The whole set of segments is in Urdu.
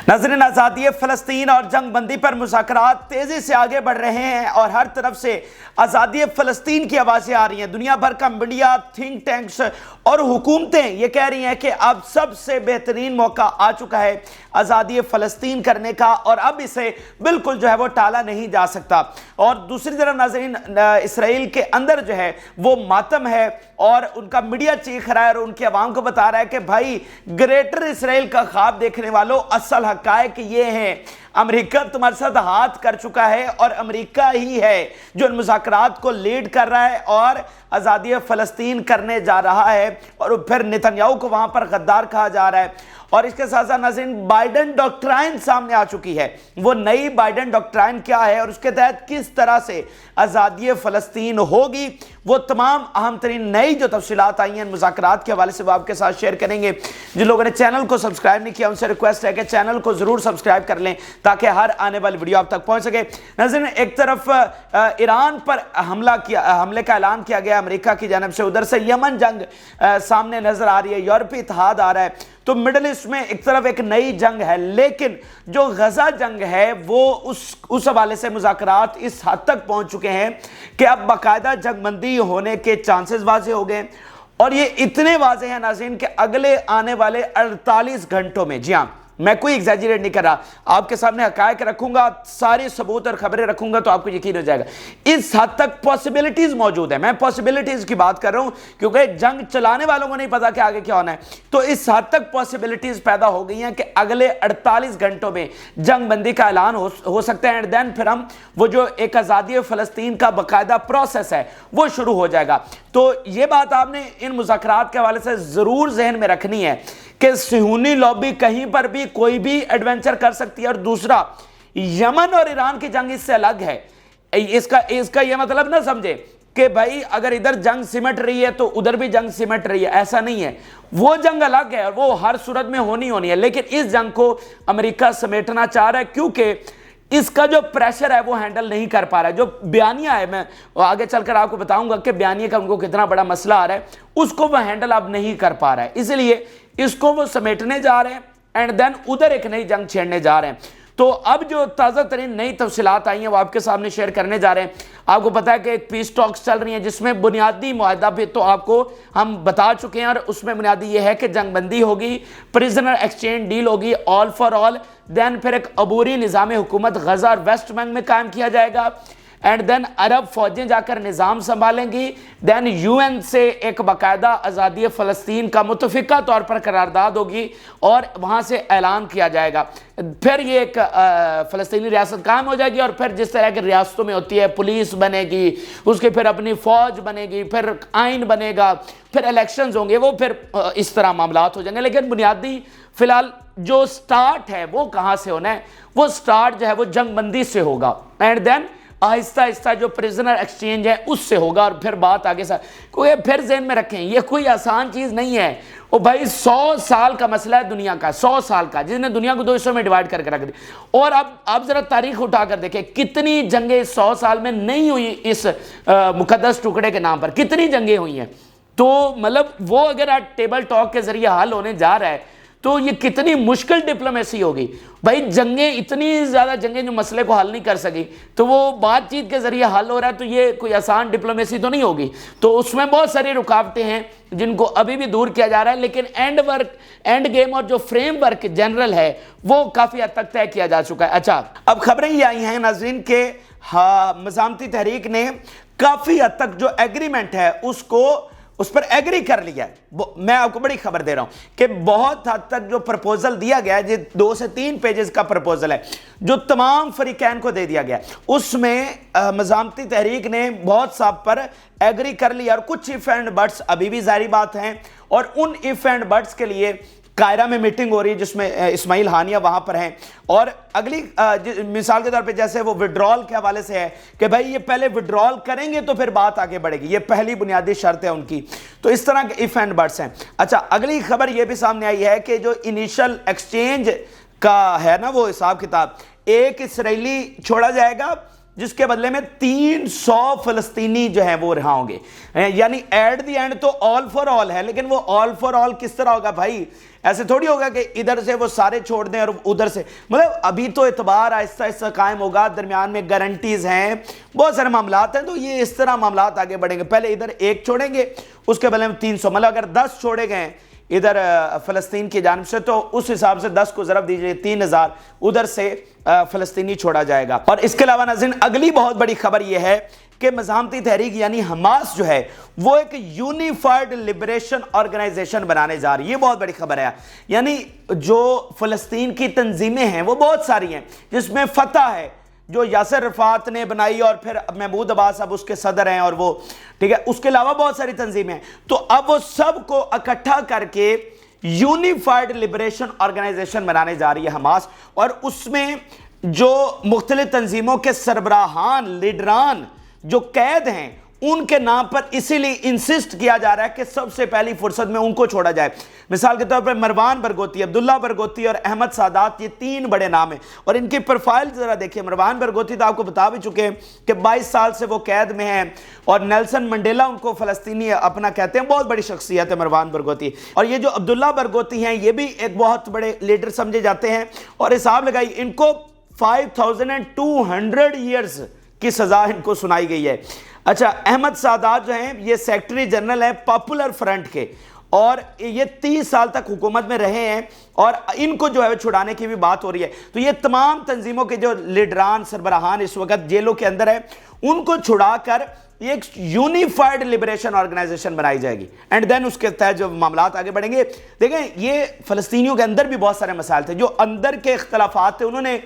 ناظرین، آزادی فلسطین اور جنگ بندی پر مذاکرات تیزی سے آگے بڑھ رہے ہیں اور ہر طرف سے آزادی فلسطین کی آوازیں آ رہی ہیں۔ دنیا بھر کا میڈیا، تھنک ٹینکس اور حکومتیں یہ کہہ رہی ہیں کہ اب سب سے بہترین موقع آ چکا ہے آزادی فلسطین کرنے کا، اور اب اسے بالکل جو ہے وہ ٹالا نہیں جا سکتا۔ اور دوسری طرف ناظرین، اسرائیل کے اندر جو ہے وہ ماتم ہے اور ان کا میڈیا چیخ رہا ہے اور ان کی عوام کو بتا رہا ہے کہ بھائی گریٹر اسرائیل کا خواب دیکھنے والوں، اصل حقائق یہ ہیں، امریکہ تمہارے ساتھ ہاتھ کر چکا ہے اور امریکہ ہی ہے جو ان مذاکرات کو لیڈ کر رہا ہے اور آزادی فلسطین کرنے جا رہا ہے، اور پھر نتنیاہو کو وہاں پر غدار کہا جا رہا ہے۔ اور اس کے ساتھ ساتھ ناظرین، بائیڈن ڈاکٹرائن سامنے آ چکی ہے۔ وہ نئی بائیڈن ڈاکٹرائن کیا ہے اور اس کے تحت کس طرح سے آزادی فلسطین ہوگی، وہ تمام اہم ترین نئی جو تفصیلات آئی ہیں مذاکرات کے حوالے سے وہ آپ کے ساتھ شیئر کریں گے۔ جن لوگوں نے چینل کو سبسکرائب نہیں کیا ان سے ریکویسٹ ہے کہ چینل کو ضرور سبسکرائب کر لیں تاکہ ہر آنے والی ویڈیو آپ تک پہنچ سکے۔ ناظرین، ایک طرف ایران پر حملے کا اعلان کیا گیا امریکہ کی جانب سے، ادھر سے یمن جنگ سامنے نظر آ رہی ہے، یورپی اتحاد آ رہا ہے، تو مڈل ایسٹ میں ایک طرف ایک نئی جنگ ہے، لیکن جو غزہ جنگ ہے وہ اس حوالے سے مذاکرات اس حد تک پہنچ چکے ہیں کہ اب باقاعدہ جنگ بندی ہونے کے چانسز واضح ہو گئے، اور یہ اتنے واضح ہیں ناظرین کہ اگلے آنے والے 48 گھنٹوں میں، جی ہاں میں کوئی ایگزیجریٹ نہیں کر رہا، آپ کے سامنے حقائق رکھوں گا، ساری ثبوت اور خبریں رکھوں گا تو آپ کو یقین ہو جائے گا، اس حد تک پاسبلٹیز موجود ہیں۔ میں پاسبلٹیز کی بات کر رہا ہوں کیونکہ جنگ چلانے والوں کو نہیں پتا کہ آگے کیا ہونا ہے، تو اس حد تک پاسبلٹیز پیدا ہو گئی ہیں کہ اگلے 48 گھنٹوں میں جنگ بندی کا اعلان ہو سکتا ہے، اینڈ دین پھر ہم وہ جو ایک آزادی فلسطین کا باقاعدہ پروسیس ہے وہ شروع ہو جائے گا۔ تو یہ بات آپ نے ان مذاکرات کے حوالے سے ضرور ذہن میں رکھنی ہے کہ صہیونی لابی کہیں پر بھی کوئی بھی ایڈونچر کر سکتی ہے، اور دوسرا یمن اور ایران کی جنگ اس سے الگ ہے۔ اس کا یہ مطلب نہ سمجھے کہ بھائی اگر ادھر جنگ سمٹ رہی ہے تو ادھر بھی جنگ سمٹ رہی ہے، ایسا نہیں ہے، وہ جنگ الگ ہے اور وہ ہر صورت میں ہونی ہے، لیکن اس جنگ کو امریکہ سمیٹنا چاہ رہا ہے کیونکہ اس کا جو پریشر ہے وہ ہینڈل نہیں کر پا رہا ہے۔ جو بیانیہ ہے، میں آگے چل کر آپ کو بتاؤں گا کہ بیانیہ کا ان کو کتنا بڑا مسئلہ آ رہا ہے، اس کو وہ ہینڈل اب نہیں کر پا رہا ہے، اس لیے اس کو وہ سمیٹنے جا رہے ہیں اینڈ دین ادھر ایک نئی جنگ چھیڑنے جا رہے ہیں۔ تو اب جو تازہ ترین نئی تفصیلات آئی ہیں وہ آپ کے سامنے شیئر کرنے جا رہے ہیں۔ آپ کو پتا ہے کہ ایک پیس ٹاکس چل رہی ہیں جس میں بنیادی معاہدہ بھی تو آپ کو ہم بتا چکے ہیں، اور اس میں بنیادی یہ ہے کہ جنگ بندی ہوگی، پریزنر ایکسچینج ڈیل ہوگی، آل فار آل، دین پھر ایک عبوری نظام حکومت غزہ اور ویسٹ بینک میں قائم کیا جائے گا، اینڈ دین عرب فوجیں جا کر نظام سنبھالیں گی، دین یو این سے ایک باقاعدہ آزادی فلسطین کا متفقہ طور پر قرارداد ہوگی اور وہاں سے اعلان کیا جائے گا، پھر یہ ایک فلسطینی ریاست قائم ہو جائے گی، اور پھر جس طرح کی ریاستوں میں ہوتی ہے پولیس بنے گی، اس کے پھر اپنی فوج بنے گی، پھر آئین بنے گا، پھر الیکشنز ہوں گے، وہ پھر اس طرح معاملات ہو جائیں گے۔ لیکن بنیادی فی الحال جو سٹارٹ ہے وہ کہاں سے ہونا ہے؟ وہ سٹارٹ جو ہے وہ جنگ بندی سے ہوگا، اینڈ دین آہستہ آہستہ جو پریزنر ایکسچینج ہے اس سے ہوگا، اور پھر بات آگے سے کوئی پھر ذہن میں رکھیں یہ کوئی آسان چیز نہیں ہے۔ وہ بھائی 100 سال کا مسئلہ ہے دنیا کا، 100 سال کا، جس نے دنیا کو 2 حصوں میں ڈیوائیڈ کر کے رکھ دی، اور اب آپ ذرا تاریخ اٹھا کر دیکھیں کتنی جنگیں 100 سال میں نہیں ہوئی اس مقدس ٹکڑے کے نام پر، کتنی جنگیں ہوئی ہیں۔ تو مطلب وہ اگر آج ٹیبل ٹاک کے ذریعے حل ہونے جا رہا ہے تو یہ کتنی مشکل ڈپلومیسی ہوگی۔ بھائی جنگیں، اتنی زیادہ جنگیں جو مسئلے کو حل نہیں کر سکی، تو وہ بات چیت کے ذریعے حل ہو رہا ہے، تو یہ کوئی آسان ڈپلومیسی تو نہیں ہوگی۔ تو اس میں بہت ساری رکاوٹیں ہیں جن کو ابھی بھی دور کیا جا رہا ہے، لیکن اینڈ گیم اور جو فریم ورک جنرل ہے وہ کافی حد تک طے کیا جا چکا ہے۔ اچھا، اب خبریں یہ آئی ہیں ناظرین کہ مزاحمتی تحریک نے کافی حد تک جو ایگریمنٹ ہے اس پر ایگری کر لیا ہے۔ میں آپ کو بڑی خبر دے رہا ہوں کہ بہت حد تک جو پرپوزل دیا گیا ہے، جو 2 سے 3 پیجز کا پرپوزل ہے جو تمام فریقین کو دے دیا گیا، اس میں مزاحمتی تحریک نے بہت سب پر ایگری کر لیا، اور کچھ ایف اینڈ بٹس ابھی بھی ظاہری بات ہیں، اور ان ایف اینڈ بٹس کے لیے قاہرہ میں میٹنگ ہو رہی ہے جس میں اسماعیل ہانیہ وہاں پر ہیں، اور اگلی مثال کے طور پہ جیسے وہ وڈرال کے حوالے سے ہے کہ بھائی یہ پہلے وڈرال کریں گے تو پھر بات آگے بڑھے گی، یہ پہلی بنیادی شرط ہے ان کی۔ تو اس طرح کے ایف اینڈ بٹس ہیں۔ اچھا، اگلی خبر یہ بھی سامنے آئی ہے کہ جو انیشل ایکسچینج کا ہے نا وہ حساب کتاب، ایک اسرائیلی چھوڑا جائے گا جس کے بدلے میں 300 فلسطینی جو ہیں وہ رہا ہوں گے، یعنی ایٹ دی اینڈ تو آل فار آل ہے، لیکن وہ آل فار آل کس طرح ہوگا بھائی؟ ایسے تھوڑی ہوگا کہ ادھر سے وہ سارے چھوڑ دیں اور ادھر سے، مطلب ابھی تو اعتبار آہستہ آہستہ قائم ہوگا، درمیان میں گارنٹیز ہیں، بہت سارے معاملات ہیں، تو یہ اس طرح معاملات آگے بڑھیں گے۔ پہلے ادھر ایک چھوڑیں گے، اس کے بدلے میں 300، مطلب اگر 10 چھوڑے گئے ادھر فلسطین کی جانب سے تو اس حساب سے 10 کو ضرب دیجئے 3000 ادھر سے فلسطینی چھوڑا جائے گا۔ اور اس کے علاوہ ناظرین اگلی بہت بڑی خبر یہ ہے کہ مزاحمتی تحریک یعنی حماس جو ہے وہ ایک یونیفائیڈ لبریشن آرگنائزیشن بنانے جا رہی ہے۔ یہ بہت بڑی خبر ہے، یعنی جو فلسطین کی تنظیمیں ہیں وہ بہت ساری ہیں، جس میں فتح ہے جو یاسر عرفات نے بنائی اور پھر محمود عباس اب اس کے صدر ہیں، اور وہ ٹھیک ہے، اس کے علاوہ بہت ساری تنظیمیں ہیں، تو اب وہ سب کو اکٹھا کر کے یونیفائیڈ لبریشن آرگنائزیشن بنانے جا رہی ہے حماس، اور اس میں جو مختلف تنظیموں کے سربراہان، لیڈران جو قید ہیں ان کے نام پر اسی لیے انسسٹ کیا جا رہا ہے کہ سب سے پہلی فرصت میں ان کو چھوڑا جائے۔ مثال کے طور پر مروان برغوثی، عبداللہ برغوثی اور احمد سادات، یہ 3 بڑے نام ہیں، اور ان کی پروفائل ذرا دیکھیں۔ مروان برغوثی تو آپ کو بتا بھی چکے ہیں کہ 22 سال سے وہ قید میں ہیں، اور نیلسن منڈیلا ان کو فلسطینی اپنا کہتے ہیں، بہت بڑی شخصیت ہے مروان برغوثی۔ اور یہ جو عبداللہ برغوثی ہیں یہ بھی ایک بہت بڑے لیڈر سمجھے جاتے ہیں، اور حساب لگائی ان کو 5200 ایئرز کی سزا ان کو سنائی گئی ہے۔ اچھا، احمد سادات جو ہیں یہ سیکٹری جنرل ہیں پاپولر فرنٹ کے، اور یہ 30 سال تک حکومت میں رہے ہیں، اور ان کو جو ہے چھڑانے کی بھی بات ہو رہی ہے۔ تو یہ تمام تنظیموں کے جو لیڈران، سربراہان اس وقت جیلوں کے اندر ہیں، ان کو چھڑا کر یہ ایک یونیفائیڈ لبریشن آرگنائزیشن بنائی جائے گی، اینڈ دین اس کے تحت جو معاملات آگے بڑھیں گے۔ دیکھیں یہ فلسطینیوں کے اندر بھی بہت سارے مسائل تھے، جو اندر کے اختلافات تھے انہوں نے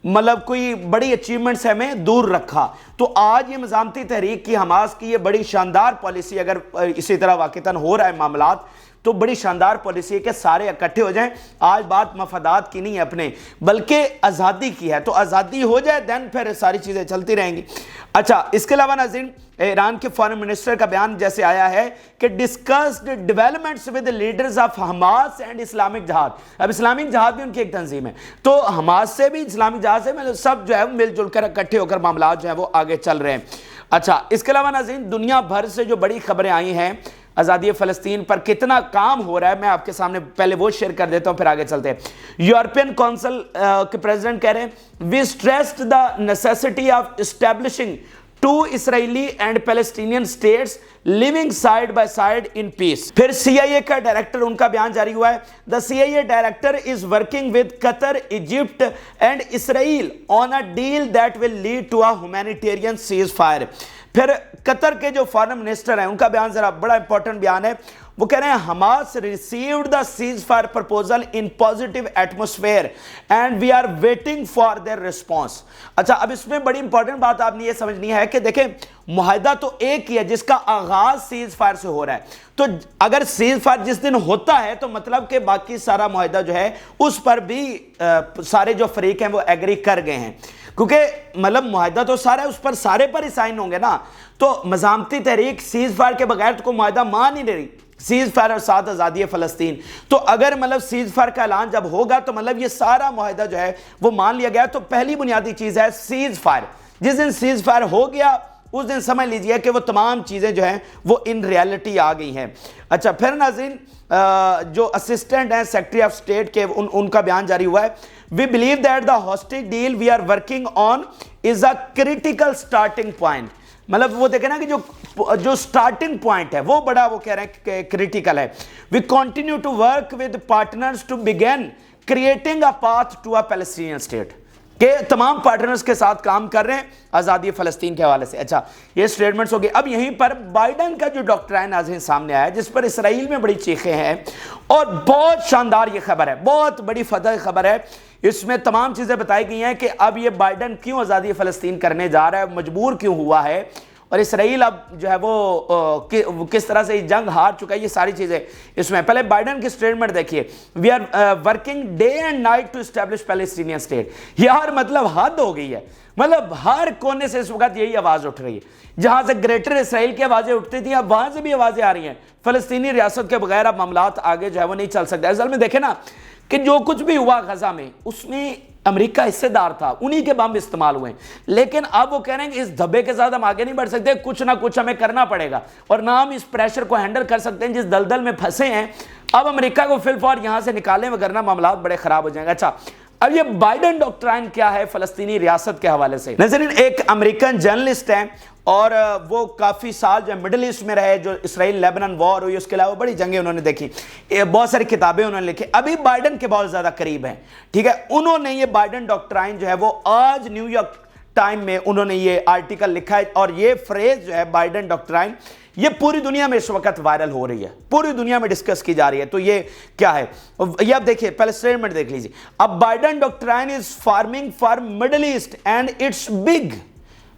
مطلب کوئی بڑی اچیومنٹس ہمیں دور رکھا۔ تو آج یہ مزاحمتی تحریک کی، حماس کی یہ بڑی شاندار پالیسی، اگر اسی طرح واقعتاً ہو رہا ہے معاملات، تو بڑی شاندار پالیسی ہے کہ سارے اکٹھے ہو جائیں۔ آج بات مفادات کی نہیں ہے اپنے، بلکہ آزادی کی ہے، تو آزادی ہو جائے دین پھر ساری چیزیں چلتی رہیں گی۔ اچھا، اس کے علاوہ ناظرین ایران کے فارن منسٹر کا بیان جیسے آیا ہے کہ discussed developments with leaders of Hamas and Islamic جہاد۔ اب اسلامک جہاد بھی ان کی ایک تنظیم ہے، تو حماس سے بھی، اسلامک جہاد سے سب جو ہے مل جل کر اکٹھے ہو کر معاملات جو ہیں وہ آگے چل رہے ہیں۔ اچھا، اس کے علاوہ ناظرین دنیا بھر سے جو بڑی خبریں آئی ہیں آزادی فلسطین پر، کتنا کام ہو رہا ہے، میں آپ کے سامنے پہلے وہ شیئر کر دیتا ہوں پھر آگے چلتے ہیں۔ یورپین کونسل کے پریزیڈنٹ کہہ رہے ہیں we stressed the necessity of establishing 2 Israeli and Palestinian states living side by side in peace۔ پھر CIA کا ڈائریکٹر ان کا بیان جاری ہوا ہے، the CIA director is working with Qatar, Egypt and Israel on a deal that will lead to a humanitarian ceasefire۔ پھر قطر کے جو فارن منسٹر ہیں ان کا بیان ذرا بڑا امپورٹنٹ بیان ہے، وہ کہہ رہے ہیں Hamas received the ceasefire proposal in positive atmosphere and we are waiting for their response. اچھا، اب اس میں بڑی امپورٹنٹ بات آپ نے یہ سمجھنی ہے کہ دیکھیں معاہدہ تو ایک ہی ہے جس کا آغاز سیز فائر سے ہو رہا ہے، تو اگر سیز فائر جس دن ہوتا ہے تو مطلب کہ باقی سارا معاہدہ جو ہے اس پر بھی سارے جو فریق ہیں وہ ایگری کر گئے ہیں، کیونکہ مطلب معاہدہ تو سارا ہے، اس پر سارے پر ہی سائن ہوں گے نا۔ تو مزاحمتی تحریک سیز فائر کے بغیر تو کوئی معاہدہ مان ہی نہیں رہی، سیز فائر اور ساتھ آزادی فلسطین۔ تو اگر مطلب سیز فائر کا اعلان جب ہوگا تو مطلب یہ سارا معاہدہ جو ہے وہ مان لیا گیا۔ تو پہلی بنیادی چیز ہے سیز فائر، جس دن سیز فائر ہو گیا اس دن سمجھ لیجئے کہ وہ تمام چیزیں جو ہیں وہ ان ریالٹی آ گئی ہیں۔ اچھا، پھر ناظرین جو اسسٹنٹ ہیں سیکرٹری آف اسٹیٹ کے ان کا بیان جاری ہوا ہے، we believe that the hostage deal we are working on is a critical starting point. مطلب وہ دیکھیں نا کہ جو سٹارٹنگ پوائنٹ ہے وہ بڑا وہ کہہ رہے ہیں کہ کریٹیکل ہے۔ We continue to work with partners to begin creating a path to a Palestinian state, کہ تمام پارٹنرز کے ساتھ کام کر رہے ہیں آزادی فلسطین کے حوالے سے۔ اچھا، یہ سٹیٹمنٹس ہو گئی۔ اب یہیں پر بائیڈن کا جو ڈاکٹرائن ناظرین سامنے آیا ہے، جس پر اسرائیل میں بڑی چیخیں ہیں، اور بہت شاندار یہ خبر ہے، بہت بڑی فتح خبر ہے۔ اس میں تمام چیزیں بتائی گئی ہیں کہ اب یہ بائیڈن کیوں آزادی فلسطین کرنے جا رہا ہے، مجبور کیوں ہوا ہے، اور اسرائیل اب جو ہے وہ کس طرح سے جنگ ہار چکا ہے، یہ ساری چیزیں اس میں۔ پہلے بائیڈن کی سٹیٹمنٹ دیکھیے، we are working day and night to establish Palestinian state. یار مطلب حد ہو گئی ہے، مطلب ہر کونے سے اس وقت یہی آواز اٹھ رہی ہے، جہاں سے گریٹر اسرائیل کی آوازیں اٹھتی تھیں اب وہاں سے بھی آوازیں آ رہی ہیں۔ فلسطینی ریاست کے بغیر اب معاملات آگے جو ہے وہ نہیں چل سکتے۔ اصل میں دیکھیں نا کہ جو کچھ بھی ہوا غزہ میں، اس میں امریکہ حصہ دار تھا، انہی کے بم استعمال ہوئے، لیکن اب وہ کہہ رہے ہیں کہ اس دھبے کے ساتھ ہم آگے نہیں بڑھ سکتے، کچھ نہ کچھ ہمیں کرنا پڑے گا، اور نہ ہم اس پریشر کو ہینڈل کر سکتے ہیں جس دلدل میں پھنسے ہیں۔ اب امریکہ کو فی الفور یہاں سے نکالیں وگرنہ معاملات بڑے خراب ہو جائیں گے۔ اچھا اب یہ بائیڈن ڈاکٹرائن کیا ہے فلسطینی ریاست کے حوالے سے؟ ناظرین ایک امریکن جرنلسٹ ہیں اور وہ کافی سال جو مڈل ایسٹ میں رہے، جو اسرائیل لیبنان وار ہوئی، اس کے علاوہ بڑی جنگیں انہوں نے دیکھی، بہت ساری کتابیں انہوں نے لکھی، ابھی بائیڈن کے بہت زیادہ قریب ہیں، ٹھیک ہے۔ انہوں نے یہ بائیڈن ڈاکٹرائن جو ہے وہ آج نیو یارک ٹائم میں انہوں نے یہ آرٹیکل لکھا ہے، اور یہ فریز جو ہے بائیڈن ڈاکٹرائن یہ پوری دنیا میں اس وقت وائرل ہو رہی ہے، پوری دنیا میں ڈسکس کی جا رہی ہے۔ تو یہ کیا ہے یہ اب دیکھیے، پہلے اسٹیٹمنٹ دیکھ لیجیے۔ اب Biden doctrine is forming for Middle East and it's big,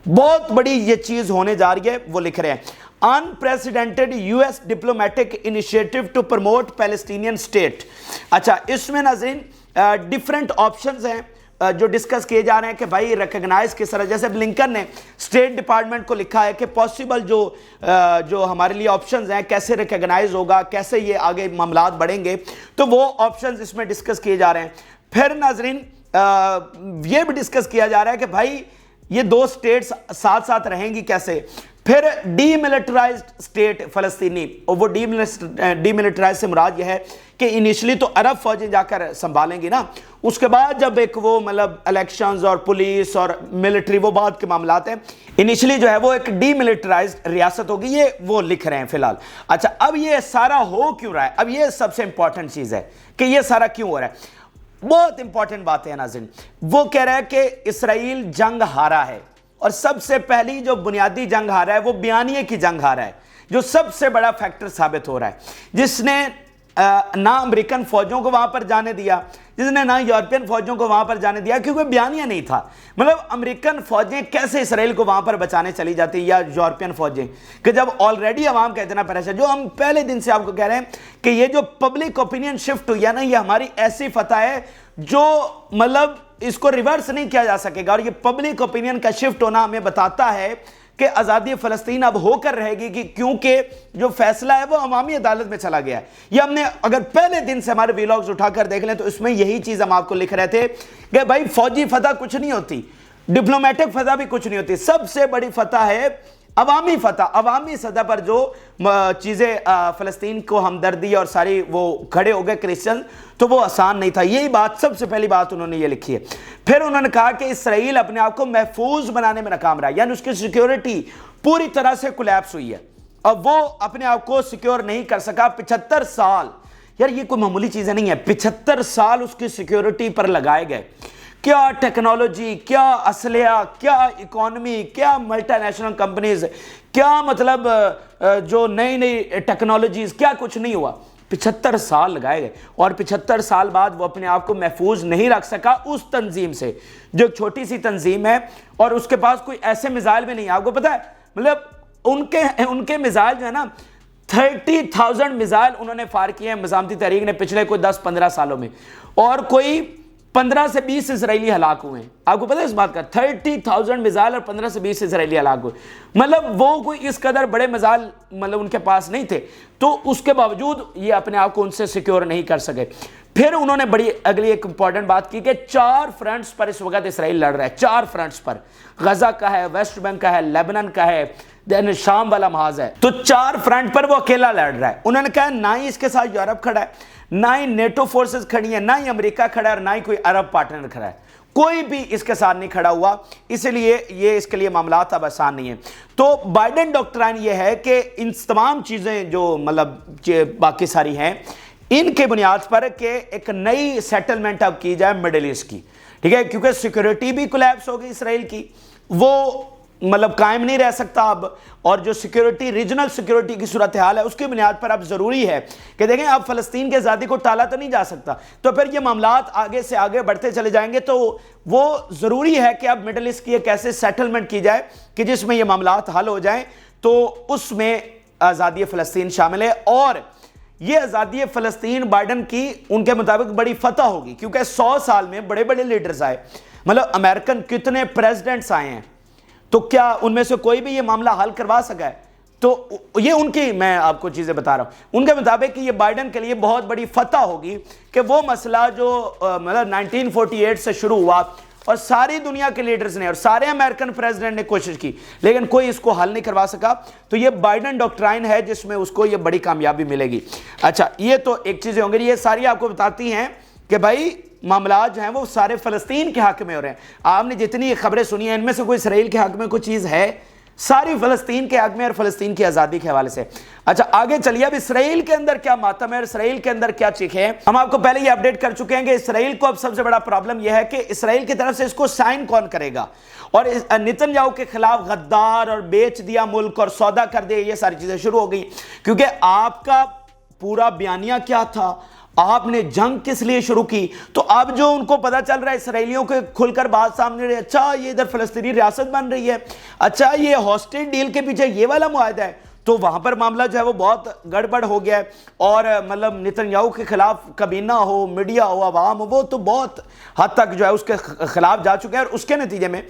بہت بڑی یہ چیز ہونے جا رہی ہے، وہ لکھ رہے ہیں unprecedented US diplomatic initiative to promote Palestinian state۔ اچھا اس میں ناظرین ڈیفرنٹ آپشنز ہیں جو ڈسکس کیے جا رہے ہیں کہ بھائی ریکگنائز کس طرح، جیسے بلنکن نے اسٹیٹ ڈپارٹمنٹ کو لکھا ہے کہ پاسبل جو ہمارے لیے آپشنز ہیں کیسے ریکگنائز ہوگا، کیسے یہ آگے معاملات بڑھیں گے، تو وہ آپشنز اس میں ڈسکس کیے جا رہے ہیں۔ پھر ناظرین یہ بھی ڈسکس کیا جا رہا ہے کہ بھائی یہ دو سٹیٹس ساتھ ساتھ رہیں گی کیسے۔ پھر ڈی ملٹرائزڈ سٹیٹ فلسطینی، اور وہ ڈی ملٹرائز سے مراد یہ ہے کہ انیشلی تو عرب فوجیں جا کر سنبھالیں گی نا، اس کے بعد جب ایک وہ مطلب الیکشنز اور پولیس اور ملٹری وہ بعد کے معاملات ہیں، انیشلی جو ہے وہ ایک ڈی ملٹرائزڈ ریاست ہوگی، یہ وہ لکھ رہے ہیں فی الحال۔ اچھا اب یہ سارا ہو کیوں رہا ہے، اب یہ سب سے امپورٹنٹ چیز ہے کہ یہ سارا کیوں ہو رہا ہے۔ بہت امپورٹنٹ بات ہے ناظرین، وہ کہہ رہا ہے کہ اسرائیل جنگ ہارا ہے، اور سب سے پہلی جو بنیادی جنگ ہارا ہے وہ بیانیے کی جنگ ہارا ہے، جو سب سے بڑا فیکٹر ثابت ہو رہا ہے، جس نے نہ امریکن فوجوں کو وہاں پر جانے دیا، جس نے نہ یورپین فوجوں کو وہاں پر جانے دیا، کیونکہ بیانیہ نہیں تھا۔ مطلب امریکن فوجیں کیسے اسرائیل کو وہاں پر بچانے چلی جاتی، یا یورپین فوجیں، کہ جب آلریڈی عوام کا اتنا پریشر، جو ہم پہلے دن سے آپ کو کہہ رہے ہیں کہ یہ جو پبلک اوپینین شفٹ ہوئی ہے نا، یہ ہماری ایسی فتح ہے جو مطلب اس کو ریورس نہیں کیا جا سکے گا، اور یہ پبلک اوپینین کا شفٹ ہونا ہمیں بتاتا ہے کہ آزادی فلسطین اب ہو کر رہے گی، کیونکہ جو فیصلہ ہے وہ عوامی عدالت میں چلا گیا ہے۔ یہ ہم نے اگر پہلے دن سے ہمارے ویلاگز اٹھا کر دیکھ لیں تو اس میں یہی چیز ہم آپ کو لکھ رہے تھے کہ بھائی فوجی فتح کچھ نہیں ہوتی، ڈپلومیٹک فتح بھی کچھ نہیں ہوتی، سب سے بڑی فتح ہے عوامی فتح، عوامی سطح پر جو چیزیں فلسطین کو ہمدردی اور ساری وہ کھڑے ہو گئے کرسچن، تو وہ آسان نہیں تھا۔ یہی بات سب سے پہلی بات انہوں نے یہ لکھی ہے۔ پھر انہوں نے کہا کہ اسرائیل اپنے آپ کو محفوظ بنانے میں ناکام رہا، یعنی اس کی سیکیورٹی پوری طرح سے کولیپس ہوئی ہے، اور وہ اپنے آپ کو سیکیور نہیں کر سکا 75 سال۔ یار یہ کوئی معمولی چیزیں نہیں ہے، 75 سال اس کی سیکیورٹی پر لگائے گئے۔ کیا ٹیکنالوجی، کیا اسلحہ، کیا اکانومی، کیا ملٹی نیشنل کمپنیز، کیا مطلب جو نئی نئی ٹیکنالوجیز، کیا کچھ نہیں ہوا، 75 سال لگائے گئے، اور 75 سال بعد وہ اپنے آپ کو محفوظ نہیں رکھ سکا اس تنظیم سے، جو ایک چھوٹی سی تنظیم ہے، اور اس کے پاس کوئی ایسے میزائل بھی نہیں۔ آپ کو پتہ ہے مطلب ان کے میزائل جو ہے نا 30,000 میزائل انہوں نے فائر کیے ہیں مزاحمتی تحریک نے پچھلے کوئی 10-15 سالوں میں، اور کوئی 15 سے 20 اسرائیلی ہلاک ہوئے ہیں۔ آپ کو پتہ ہے اس بات کا، 30,000 میزائل اور 15 سے 20 اسرائیلی ہلاک ہوئے، مطلب وہ کوئی اس قدر بڑے میزائل مطلب ان کے پاس نہیں تھے، تو اس کے باوجود یہ اپنے آپ کو ان سے سیکیور نہیں کر سکے۔ پھر انہوں نے بڑی اگلی ایک امپورٹنٹ بات کی کہ 4 فرنٹس پر اس وقت اسرائیل لڑ رہا ہے، 4 فرنٹس پر، غزہ کا ہے، ویسٹ بینک کا ہے، لیبنان کا ہے، شام والا محاذ ہے، تو 4 فرنٹ پر وہ اکیلا لڑ رہا ہے۔ انہوں نے کہا نہ ہی اس کے ساتھ یورپ کھڑا ہے، نہ ہی نیٹو فورسز کھڑی ہیں، نہ ہی امریکہ کھڑا ہے، اور نہ ہی کوئی عرب پارٹنر کھڑا ہے، کوئی بھی اس کے ساتھ نہیں کھڑا ہوا، اس لیے یہ اس کے لیے معاملات اب آسان نہیں ہیں۔ تو بائیڈن ڈاکٹرائن یہ ہے کہ ان تمام چیزیں جو مطلب باقی ساری ہیں، ان کے بنیاد پر کہ ایک نئی سیٹلمنٹ اب کی جائے مڈل ایسٹ کی، ٹھیک ہے، کیونکہ سیکیورٹی بھی کولیپس ہو گئی اسرائیل کی، وہ مطلب قائم نہیں رہ سکتا اب، اور جو سیکیورٹی ریجنل سیکیورٹی کی صورتحال ہے اس کی بنیاد پر اب ضروری ہے کہ دیکھیں اب فلسطین کے آزادی کو ٹالا تو نہیں جا سکتا، تو پھر یہ معاملات آگے سے آگے بڑھتے چلے جائیں گے، تو وہ ضروری ہے کہ اب مڈل ایسٹ کی ایک ایسے سیٹلمنٹ کی جائے کہ جس میں یہ معاملات حل ہو جائیں، تو اس میں آزادی فلسطین شامل ہے، اور یہ آزادی فلسطین بائیڈن کی ان کے مطابق بڑی فتح ہوگی، کیونکہ 100 سال میں بڑے بڑے لیڈرز آئے، مطلب امریکن کتنے پریزیڈنٹس آئے ہیں، تو کیا ان میں سے کوئی بھی یہ معاملہ حل کروا سکا ہے؟ تو یہ ان کی میں آپ کو چیزیں بتا رہا ہوں، ان کے مطابق یہ بائیڈن کے لیے بہت بڑی فتح ہوگی کہ وہ مسئلہ جو مطلب 1948 سے شروع ہوا اور ساری دنیا کے لیڈرز نے اور سارے امریکن پریزیڈنٹ نے کوشش کی, لیکن کوئی اس کو حل نہیں کروا سکا. تو یہ بائیڈن ڈاکٹرائن ہے جس میں اس کو یہ بڑی کامیابی ملے گی. اچھا, یہ تو ایک چیزیں ہوں گی, یہ ساری آپ کو بتاتی ہیں کہ بھائی معاملات جو ہیں وہ سارے فلسطین کے حق میں ہو رہے ہیں. آپ نے جتنی خبریں سنی ہیں ان میں سے کوئی اسرائیل کے حق میں کوئی چیز ہے؟ ساری فلسطین کے حق میں اور فلسطین کی آزادی کے حوالے سے. اچھا آگے چلیے, اب اسرائیل کے اندر کیا ماتم ہے اور اسرائیل کے اندر کیا چیخیں ہیں. ہم آپ کو پہلے یہ اپڈیٹ کر چکے ہیں کہ اسرائیل کو اب سب سے بڑا پرابلم یہ ہے کہ اسرائیل کی طرف سے اس کو سائن کون کرے گا, اور نتن یاہو کے خلاف غدار اور بیچ دیا ملک اور سودا کر دے, یہ ساری چیزیں شروع ہو گئی. کیونکہ آپ کا پورا بیانیہ کیا تھا, آپ نے جنگ کس لیے شروع کی, تو اب جو ان کو پتا چل رہا ہے اسرائیلیوں کے کھل کر بات سامنے رہی, اچھا یہ ادھر فلسطینی ریاست بن رہی ہے, اچھا یہ ہاسٹیج ڈیل کے پیچھے یہ والا معاہدہ ہے, تو وہاں پر معاملہ جو ہے وہ بہت گڑبڑ ہو گیا ہے. اور مطلب نتن یاہو کے خلاف کابینہ ہو, میڈیا ہو, عوام ہو, وہ تو بہت حد تک جو ہے اس کے خلاف جا چکے ہیں. اور اس کے نتیجے میں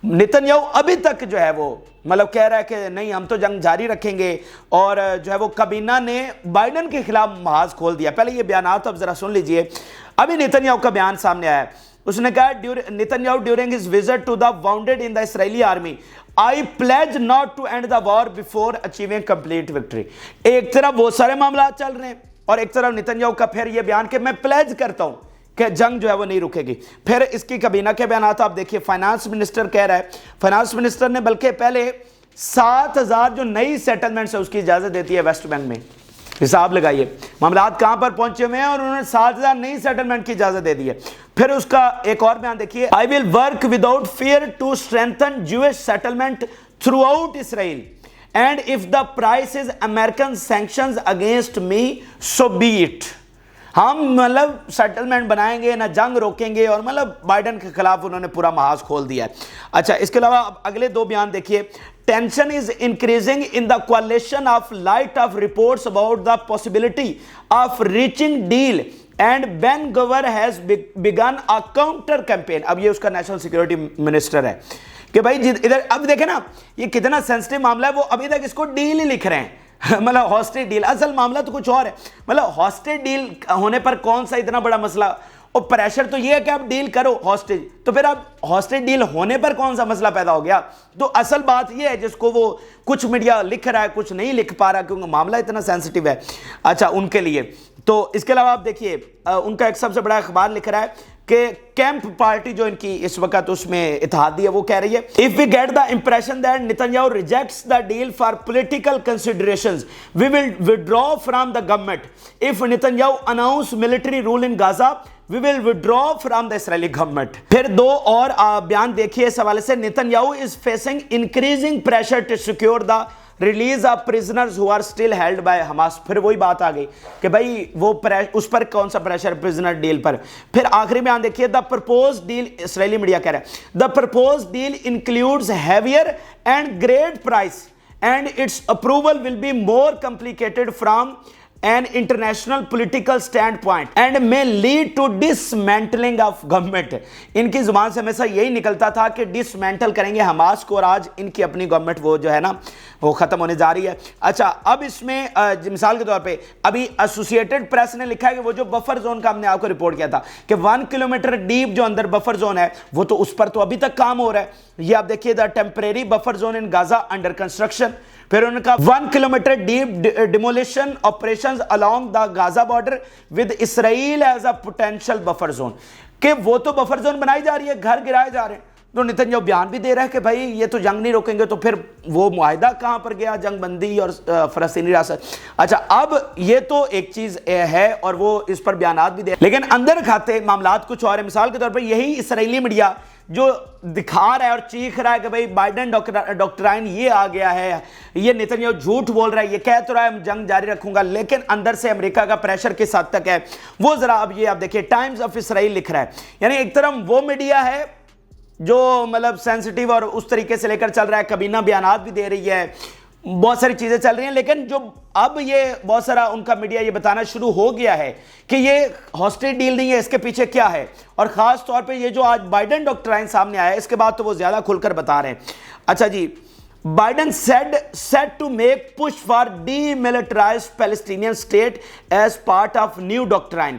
نتن یاہو ابھی تک جو ہے وہ مطلب کہہ رہا ہے کہ نہیں ہم تو جنگ جاری رکھیں گے, اور جو ہے وہ کابینہ نے بائیڈن کے خلاف محاذ کھول دیا. پہلے یہ بیانات اب ذرا سن لیجئے. ابھی نتن یاہو کا بیان سامنے آیا ہے, اس نے کہا Netanyahu during his visit to the wounded in the Israeli army I pledge not to end the war before achieving complete victory. ایک طرف وہ سارے معاملات چل رہے ہیں اور ایک طرف نتن یاہو کا پھر یہ بیان کہ میں پلیج کرتا ہوں کہ جنگ جو ہے وہ نہیں رکے گی. پھر اس کی کابینہ کے بیانات آپ دیکھیے. فائنانس منسٹر کہہ رہا ہے, فائنانس منسٹر نے بلکہ پہلے 7,000 جو نئی سیٹلمنٹس ہے اس کی اجازت دیتی ہے ویسٹ بینک میں. حساب لگائیے معاملات کہاں پر پہنچے ہوئے ہیں, اور انہوں نے 7,000 نئی سیٹلمنٹ کی اجازت دے دی ہے. پھر اس کا ایک اور بیان دیکھیے, I will work without fear to strengthen Jewish settlement throughout Israel and if the price is American sanctions against me so be it. ہم مطلب سیٹلمنٹ بنائیں گے, نہ جنگ روکیں گے, اور مطلب بائیڈن کے خلاف انہوں نے پورا محاذ کھول دیا ہے. اچھا اس کے علاوہ اگلے دو بیان دیکھیے. Tension is increasing in the coalition of light of reports about the possibility of reaching deal and Ben Gvir has begun a counter campaign. اب یہ اس کا نیشنل سیکیورٹی منسٹر ہے کہ بھائی ادھر اب دیکھیں نا یہ کتنا سینسٹیو معاملہ ہے, وہ ابھی تک اس کو ڈیل ہی لکھ رہے ہیں مطلب ہاسٹیج ڈیل. اصل معاملہ تو کچھ اور ہے, مطلب ہاسٹیج ڈیل ہونے پر کون سا اتنا بڑا مسئلہ, اور پریشر تو یہ ہے کہ آپ ڈیل کرو ہاسٹیج, تو پھر اب ہاسٹیج ڈیل ہونے پر کون سا مسئلہ پیدا ہو گیا. تو اصل بات یہ ہے جس کو وہ کچھ میڈیا لکھ رہا ہے کچھ نہیں لکھ پا رہا کیونکہ معاملہ اتنا سینسٹیو ہے اچھا ان کے لیے. تو اس کے علاوہ آپ دیکھیے ان کا ایک سب سے بڑا اخبار لکھ رہا ہے کہ کیمپ پارٹی جو ان کی اس وقت اس میں اتحادی ہے وہ کہہ رہی ہے if we get the impression that Netanyahu rejects the deal for political considerations we will withdraw from the government. If Netanyahu announce military rule in Gaza we will withdraw from the Israeli government. پھر دو اور بیان دیکھیے اس حوالے سے. Netanyahu is facing increasing pressure to secure the release of prisoners who are still held by Hamas. پھر وہی بات آ گئی کہ بھائی وہ اس پر کون سا پریشر پریزنر ڈیل پر. پھر آخری بیان دیکھیے the propose deal, Israeli media کہہ رہا ہے the propose deal includes heavier and great price and its approval will be more complicated from an international political standpoint and may lead to dismantling of government. ان کی زبان سے ہمیشہ یہی نکلتا تھا کہ ڈسمینٹل کریں گے حماس کو, اور آج ان کی اپنی گورنمنٹ وہ جو ہے نا وہ ختم ہونے جا رہی ہے. اچھا اب اس میں مثال کے طور پہ ابھی ایسوسیٹڈ پریس نے لکھا ہے کہ وہ جو بفر زون کا ہم نے آپ کو رپورٹ کیا تھا کہ 1 کلومیٹر ڈیپ جو اندر بفر زون ہے وہ تو اس پر تو ابھی تک کام ہو رہا ہے. یہ آپ دیکھیے the temporary buffer zone in Gaza under construction. پھر ان کا 1 kilometre deep demolition operations along the Gaza border with Israel as a potential buffer zone. کہ وہ تو بفر زون بنائی جا رہی ہے, گھر گرائے جا رہے ہیں. تو نتن یاہو بیان بھی دے رہا ہے کہ بھائی یہ تو جنگ نہیں روکیں گے, تو پھر وہ معاہدہ کہاں پر گیا جنگ بندی اور فلسطینی ریاست. اچھا اب یہ تو ایک چیز ہے اور وہ اس پر بیانات بھی دے, لیکن اندر کھاتے معاملات کچھ اور ہیں. مثال کے طور پر یہی اسرائیلی میڈیا جو دکھا رہا ہے اور چیخ رہا ہے کہ بھائی بائیڈن ڈاکٹرائن یہ آ گیا ہے, یہ نتن یاہو جھوٹ بول رہا ہے, یہ کہہ تو رہا ہے جنگ جاری رکھوں گا, لیکن اندر سے امریکہ کا پریشر کس حد تک ہے وہ ذرا اب یہ آپ دیکھیں. ٹائمز آف اسرائیل لکھ رہا ہے, یعنی ایک طرف وہ میڈیا ہے جو مطلب سینسٹیو اور اس طریقے سے لے کر چل رہا ہے, کابینہ بیانات بھی دے رہی ہے, بہت ساری چیزیں چل رہی ہیں, لیکن جو اب یہ بہت سارا ان کا میڈیا یہ بتانا شروع ہو گیا ہے کہ یہ ہاسٹیج ڈیل نہیں ہے, اس کے پیچھے کیا ہے, اور خاص طور پہ یہ جو آج بائیڈن ڈاکٹرائن سامنے آیا ہے اس کے بعد تو وہ زیادہ کھل کر بتا رہے ہیں. اچھا جی, Biden said to make push for demilitarized Palestinian state as part of new doctrine.